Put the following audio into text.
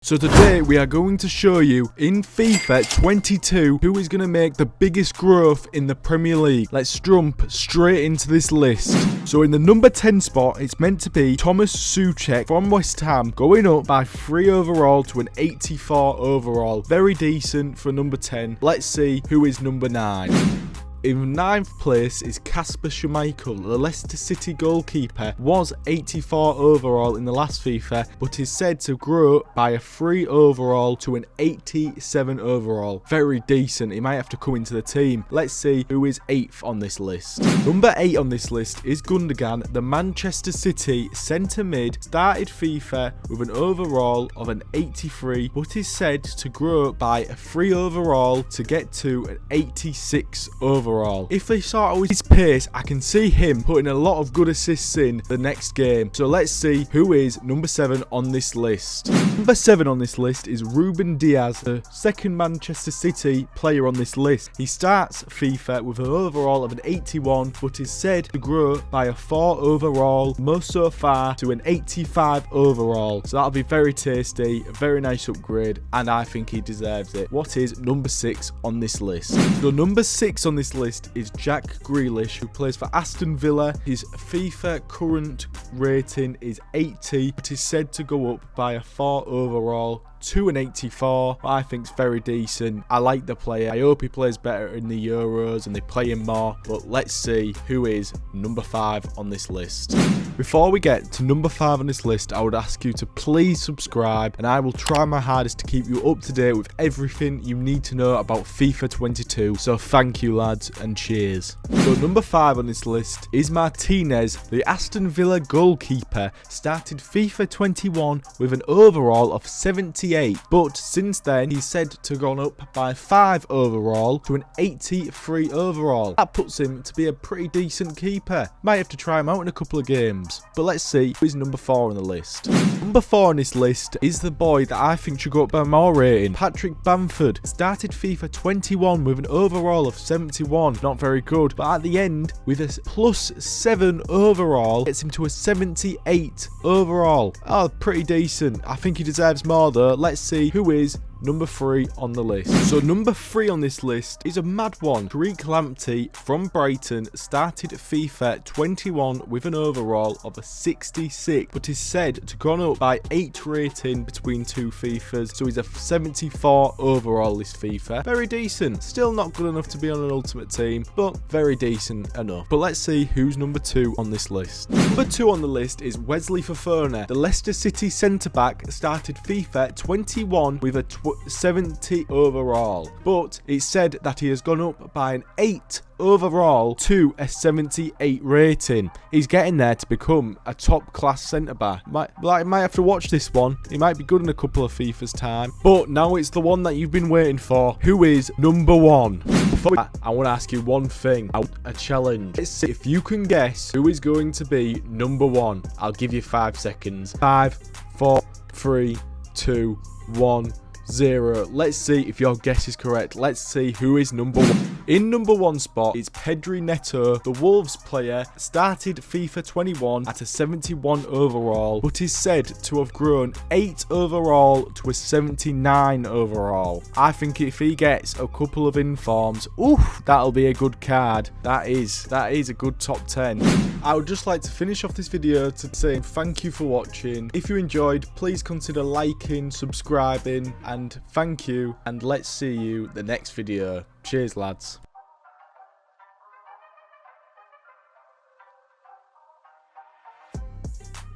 So today we are going to show you in FIFA 22 who is going to make the biggest growth in the Premier League. Let's jump straight into this list. So in the number 10 spot, it's meant to be Thomas Souček from West Ham, going up by 3 overall to an 84 overall. Very decent for number 10. Let's see who is number 9. In 9th place is Casper Schumacher. The Leicester City goalkeeper was 84 overall in the last FIFA, but is said to grow by a 3 overall to an 87 overall. Very decent. He might have to come into the team. Let's see who is 8th on this list. Number 8 on this list is Gundogan. The Manchester City centre mid started FIFA with an overall of an 83, but is said to grow by a 3 overall to get to an 86 overall. If they start with his pace, I can see him putting a lot of good assists in the next game. So let's see who is number 7 on this list. Number 7 on this list is Ruben Diaz, the second Manchester City player on this list. He starts FIFA with an overall of an 81, but is said to grow by a 4 overall, most so far to an 85 overall. So that'll be very tasty, a very nice upgrade, and I think he deserves it. What is number 6 on this list? So number 6 on this list is Jack Grealish, who plays for Aston Villa. His FIFA current rating is 80, but is said to go up by a 4 overall to an 84. I think it's very decent. I like the player. I hope he plays better in the Euros and they play him more. But let's see who is number 5 on this list. Before we get to number 5 on this list, I would ask you to please subscribe, and I will try my hardest to keep you up to date with everything you need to know about FIFA 22. So thank you, lads, and cheers. So number 5 on this list is Martinez. The Aston Villa goalkeeper started FIFA 21 with an overall of 78, but since then he's said to have gone up by 5 overall to an 83 overall. That puts him to be a pretty decent keeper. Might have to try him out in a couple of games, but let's see who is number 4 on the list. Number 4 on this list is the boy that I think should go up by more rating, Patrick Bamford. Started FIFA 21 with an overall of 71, not very good, but at the end with a plus 7 overall gets him to a 78 overall. Oh, pretty decent. I think he deserves more though. Let's see who is number 3 on the list. So number 3 on this list is a mad one. Greek Lamptey from Brighton started FIFA 21 with an overall of a 66, but is said to gone up by 8 rating between 2 FIFAs, so he's a 74 overall this FIFA. Very decent. Still not good enough to be on an ultimate team, but very decent enough. But let's see who's number 2 on this list. Number 2 on the list is Wesley Foden. The Leicester City centre-back started FIFA 21 with a 70 overall, but it's said that he has gone up by an 8 overall to a 78 rating. He's getting there to become a top class centre back. Might have to watch this one. He might be good in a couple of FIFA's time, but now it's the one that you've been waiting for. Who is number 1? Before that, I want to ask you one thing, a challenge. Let's see if you can guess who is going to be number 1. I'll give you 5 seconds. 5, 4, 3, 2, 1, 0. Let's see if your guess is correct. Let's see who is number 1. In number 1 spot is Pedri Neto. The Wolves player started FIFA 21 at a 71 overall, but is said to have grown 8 overall to a 79 overall. I think if he gets a couple of informs, oof, that'll be a good card. That is a good top 10. I would just like to finish off this video to say thank you for watching. If you enjoyed, please consider liking, subscribing, and thank you, and let's see you the next video. Cheers, lads.